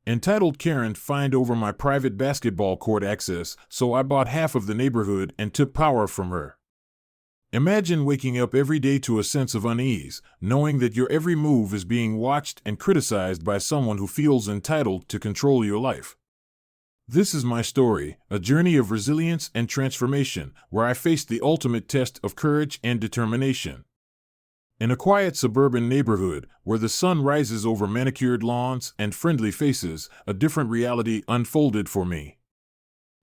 Entitled Karen fined over my private basketball court access, so I bought half of the neighborhood and took power from her. Imagine waking up every day to a sense of unease, knowing that your every move is being watched and criticized by someone who feels entitled to control your life. This is my story, a journey of resilience and transformation, where I faced the ultimate test of courage and determination. In a quiet suburban neighborhood, where the sun rises over manicured lawns and friendly faces, a different reality unfolded for me.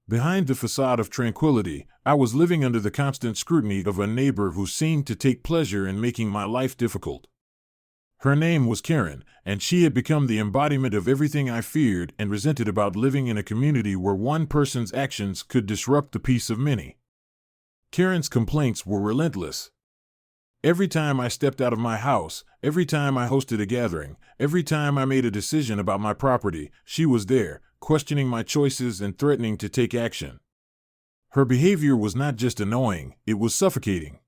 Behind the facade of tranquility, I was living under the constant scrutiny of a neighbor who seemed to take pleasure in making my life difficult. Her name was Karen, and she had become the embodiment of everything I feared and resented about living in a community where one person's actions could disrupt the peace of many. Karen's complaints were relentless. Every time I stepped out of my house, every time I hosted a gathering, every time I made a decision about my property, she was there, questioning my choices and threatening to take action. Her behavior was not just annoying, it was suffocating.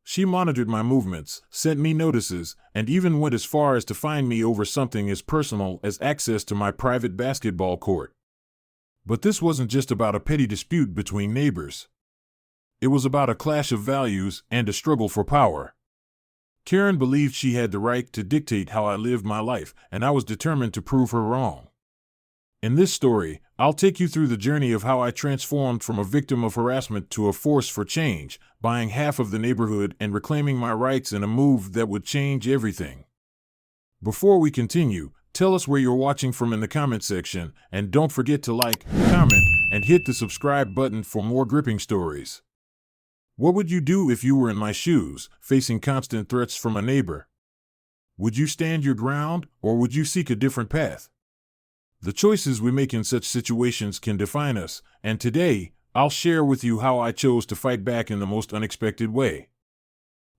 She monitored my movements, sent me notices, and even went as far as to fine me over something as personal as access to my private basketball court. But this wasn't just about a petty dispute between neighbors. It was about a clash of values and a struggle for power. Karen believed she had the right to dictate how I lived my life, and I was determined to prove her wrong. In this story, I'll take you through the journey of how I transformed from a victim of harassment to a force for change, buying half of the neighborhood and reclaiming my rights in a move that would change everything. Before we continue, tell us where you're watching from in the comment section, and don't forget to like, comment, and hit the subscribe button for more gripping stories. What would you do if you were in my shoes, facing constant threats from a neighbor? Would you stand your ground, or would you seek a different path? The choices we make in such situations can define us, and today, I'll share with you how I chose to fight back in the most unexpected way.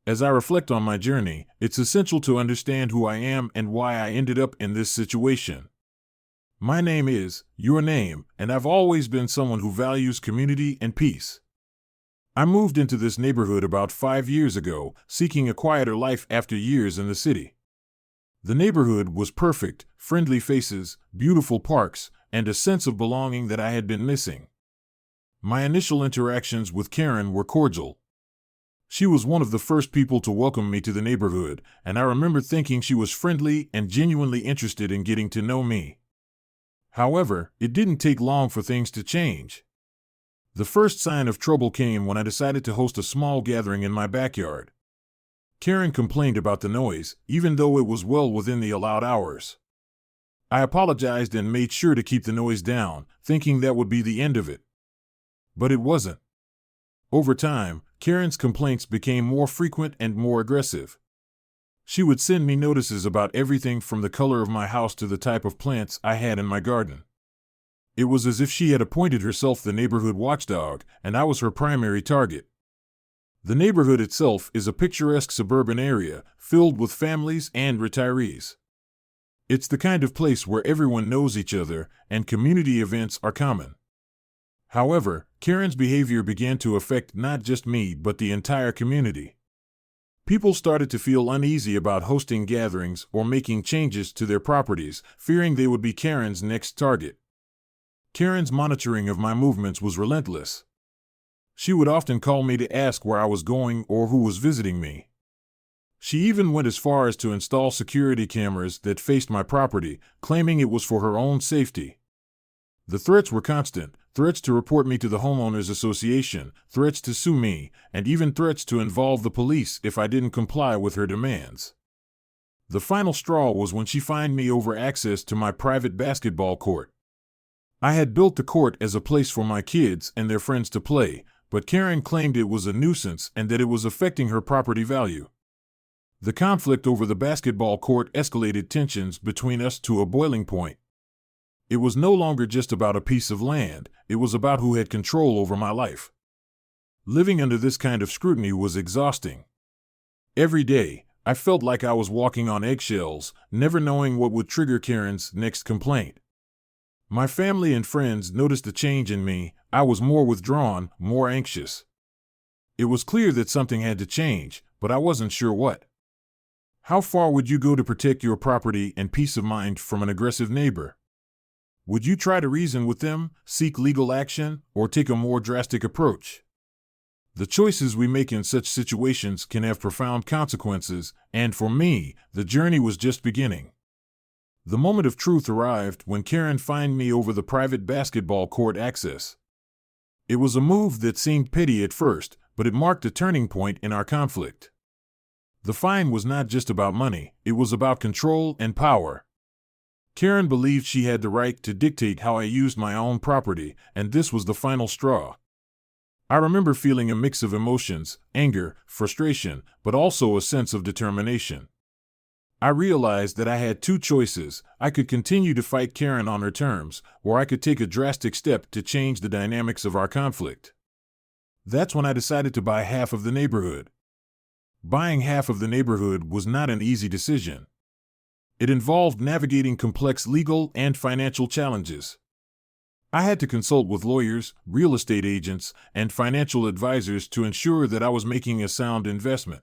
As I reflect on my journey, it's essential to understand who I am and why I ended up in this situation. My name is your name, and I've always been someone who values community and peace. I moved into this neighborhood about 5 years ago, seeking a quieter life after years in the city. The neighborhood was perfect, friendly faces, beautiful parks, and a sense of belonging that I had been missing. My initial interactions with Karen were cordial. She was one of the first people to welcome me to the neighborhood, and I remember thinking she was friendly and genuinely interested in getting to know me. However, it didn't take long for things to change. The first sign of trouble came when I decided to host a small gathering in my backyard. Karen complained about the noise, even though it was well within the allowed hours. I apologized and made sure to keep the noise down, thinking that would be the end of it. But it wasn't. Over time, Karen's complaints became more frequent and more aggressive. She would send me notices about everything from the color of my house to the type of plants I had in my garden. It was as if she had appointed herself the neighborhood watchdog, and I was her primary target. The neighborhood itself is a picturesque suburban area, filled with families and retirees. It's the kind of place where everyone knows each other, and community events are common. However, Karen's behavior began to affect not just me but the entire community. People started to feel uneasy about hosting gatherings or making changes to their properties, fearing they would be Karen's next target. Karen's monitoring of my movements was relentless. She would often call me to ask where I was going or who was visiting me. She even went as far as to install security cameras that faced my property, claiming it was for her own safety. The threats were constant, threats to report me to the homeowners association, threats to sue me, and even threats to involve the police if I didn't comply with her demands. The final straw was when she fined me over access to my private basketball court. I had built the court as a place for my kids and their friends to play, but Karen claimed it was a nuisance and that it was affecting her property value. The conflict over the basketball court escalated tensions between us to a boiling point. It was no longer just about a piece of land, it was about who had control over my life. Living under this kind of scrutiny was exhausting. Every day, I felt like I was walking on eggshells, never knowing what would trigger Karen's next complaint. My family and friends noticed a change in me. I was more withdrawn, more anxious. It was clear that something had to change, but I wasn't sure what. How far would you go to protect your property and peace of mind from an aggressive neighbor? Would you try to reason with them, seek legal action, or take a more drastic approach? The choices we make in such situations can have profound consequences, and for me, the journey was just beginning. The moment of truth arrived when Karen fined me over the private basketball court access. It was a move that seemed petty at first, but it marked a turning point in our conflict. The fine was not just about money, it was about control and power. Karen believed she had the right to dictate how I used my own property, and this was the final straw. I remember feeling a mix of emotions, anger, frustration, but also a sense of determination. I realized that I had two choices. I could continue to fight Karen on her terms, or I could take a drastic step to change the dynamics of our conflict. That's when I decided to buy half of the neighborhood. Buying half of the neighborhood was not an easy decision. It involved navigating complex legal and financial challenges. I had to consult with lawyers, real estate agents, and financial advisors to ensure that I was making a sound investment.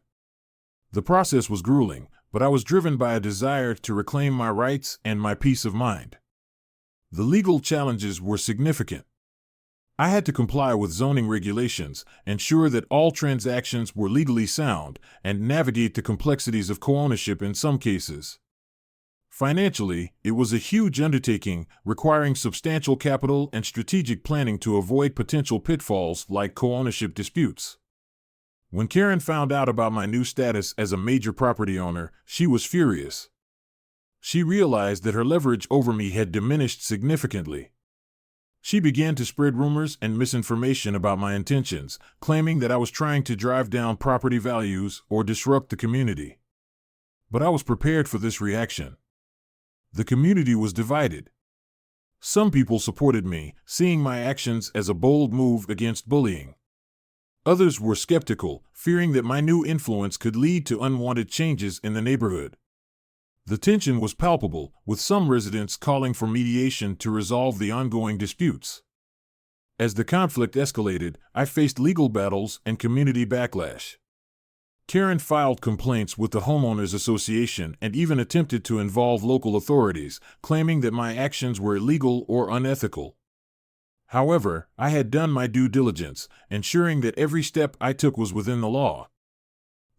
The process was grueling, but I was driven by a desire to reclaim my rights and my peace of mind. The legal challenges were significant. I had to comply with zoning regulations, ensure that all transactions were legally sound, and navigate the complexities of co-ownership in some cases. Financially, it was a huge undertaking, requiring substantial capital and strategic planning to avoid potential pitfalls like co-ownership disputes. When Karen found out about my new status as a major property owner, she was furious. She realized that her leverage over me had diminished significantly. She began to spread rumors and misinformation about my intentions, claiming that I was trying to drive down property values or disrupt the community. But I was prepared for this reaction. The community was divided. Some people supported me, seeing my actions as a bold move against bullying. Others were skeptical, fearing that my new influence could lead to unwanted changes in the neighborhood. The tension was palpable, with some residents calling for mediation to resolve the ongoing disputes. As the conflict escalated, I faced legal battles and community backlash. Karen filed complaints with the Homeowners Association and even attempted to involve local authorities, claiming that my actions were illegal or unethical. However, I had done my due diligence, ensuring that every step I took was within the law.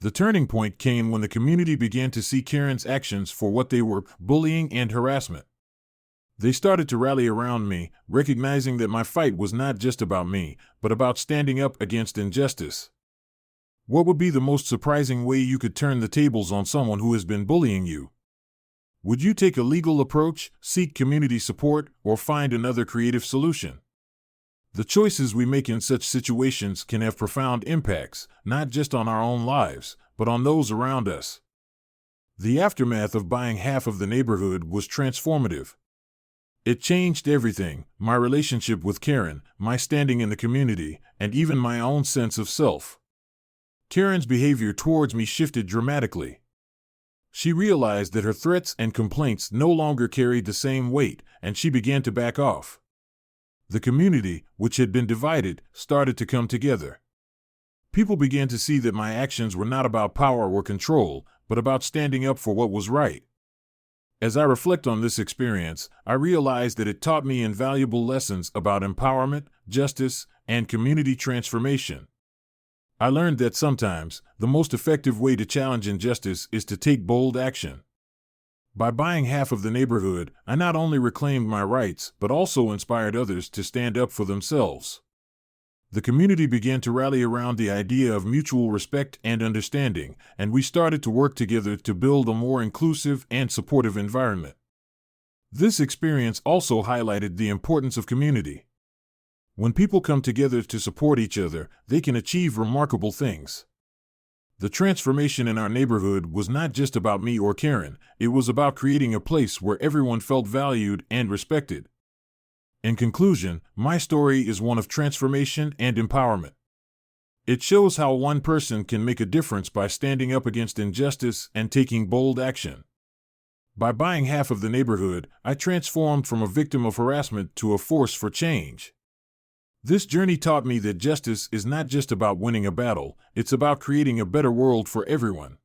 The turning point came when the community began to see Karen's actions for what they were: bullying and harassment. They started to rally around me, recognizing that my fight was not just about me, but about standing up against injustice. What would be the most surprising way you could turn the tables on someone who has been bullying you? Would you take a legal approach, seek community support, or find another creative solution? The choices we make in such situations can have profound impacts, not just on our own lives, but on those around us. The aftermath of buying half of the neighborhood was transformative. It changed everything: my relationship with Karen, my standing in the community, and even my own sense of self. Karen's behavior towards me shifted dramatically. She realized that her threats and complaints no longer carried the same weight, and she began to back off. The community, which had been divided, started to come together. People began to see that my actions were not about power or control, but about standing up for what was right. As I reflect on this experience, I realize that it taught me invaluable lessons about empowerment, justice, and community transformation. I learned that sometimes, the most effective way to challenge injustice is to take bold action. By buying half of the neighborhood, I not only reclaimed my rights, but also inspired others to stand up for themselves. The community began to rally around the idea of mutual respect and understanding, and we started to work together to build a more inclusive and supportive environment. This experience also highlighted the importance of community. When people come together to support each other, they can achieve remarkable things. The transformation in our neighborhood was not just about me or Karen, it was about creating a place where everyone felt valued and respected. In conclusion, my story is one of transformation and empowerment. It shows how one person can make a difference by standing up against injustice and taking bold action. By buying half of the neighborhood, I transformed from a victim of harassment to a force for change. This journey taught me that justice is not just about winning a battle, it's about creating a better world for everyone.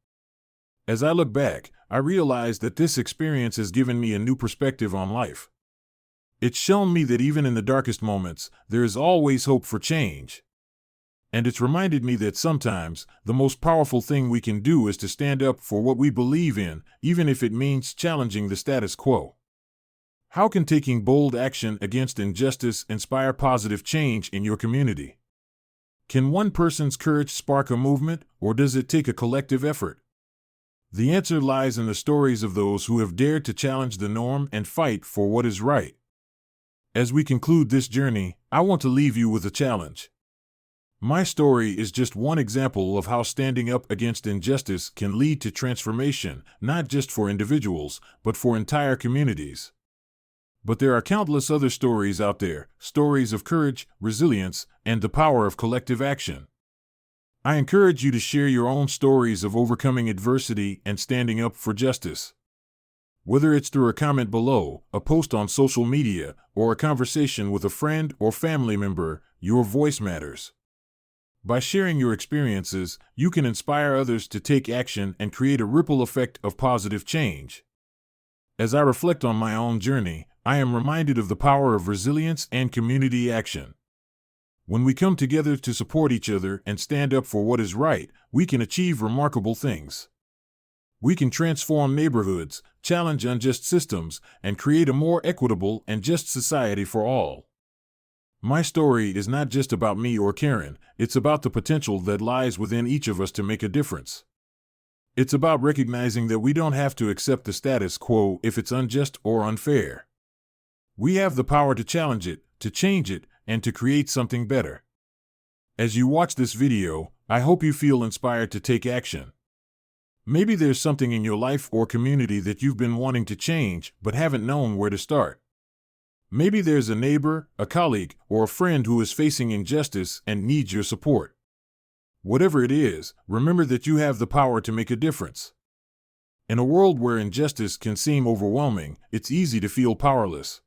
As I look back, I realize that this experience has given me a new perspective on life. It's shown me that even in the darkest moments, there is always hope for change. And it's reminded me that sometimes the most powerful thing we can do is to stand up for what we believe in, even if it means challenging the status quo. How can taking bold action against injustice inspire positive change in your community? Can one person's courage spark a movement, or does it take a collective effort? The answer lies in the stories of those who have dared to challenge the norm and fight for what is right. As we conclude this journey, I want to leave you with a challenge. My story is just one example of how standing up against injustice can lead to transformation, not just for individuals, but for entire communities. But there are countless other stories out there, stories of courage, resilience, and the power of collective action. I encourage you to share your own stories of overcoming adversity and standing up for justice. Whether it's through a comment below, a post on social media, or a conversation with a friend or family member, your voice matters. By sharing your experiences, you can inspire others to take action and create a ripple effect of positive change. As I reflect on my own journey, I am reminded of the power of resilience and community action. When we come together to support each other and stand up for what is right, we can achieve remarkable things. We can transform neighborhoods, challenge unjust systems, and create a more equitable and just society for all. My story is not just about me or Karen, it's about the potential that lies within each of us to make a difference. It's about recognizing that we don't have to accept the status quo if it's unjust or unfair. We have the power to challenge it, to change it, and to create something better. As you watch this video, I hope you feel inspired to take action. Maybe there's something in your life or community that you've been wanting to change but haven't known where to start. Maybe there's a neighbor, a colleague, or a friend who is facing injustice and needs your support. Whatever it is, remember that you have the power to make a difference. In a world where injustice can seem overwhelming, it's easy to feel powerless.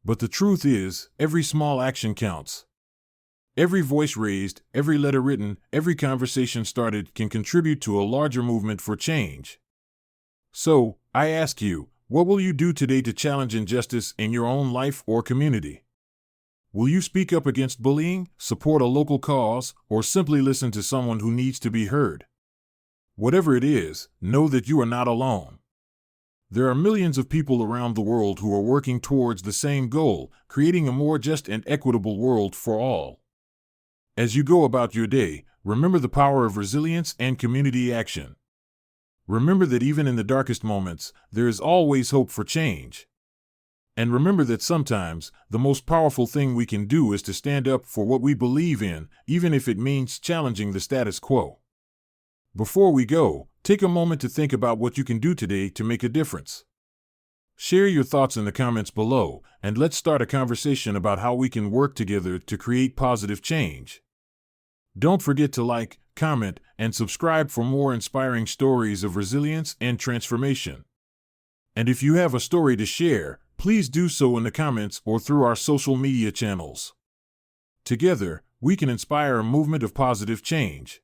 But the truth is, every small action counts. Every voice raised, every letter written, every conversation started can contribute to a larger movement for change. So, I ask you, what will you do today to challenge injustice in your own life or community? Will you speak up against bullying, support a local cause, or simply listen to someone who needs to be heard? Whatever it is, know that you are not alone. There are millions of people around the world who are working towards the same goal, creating a more just and equitable world for all. As you go about your day, remember the power of resilience and community action. Remember that even in the darkest moments, there is always hope for change. And remember that sometimes, the most powerful thing we can do is to stand up for what we believe in, even if it means challenging the status quo. Before we go, take a moment to think about what you can do today to make a difference. Share your thoughts in the comments below, and let's start a conversation about how we can work together to create positive change. Don't forget to like, comment, and subscribe for more inspiring stories of resilience and transformation. And if you have a story to share, please do so in the comments or through our social media channels. Together, we can inspire a movement of positive change.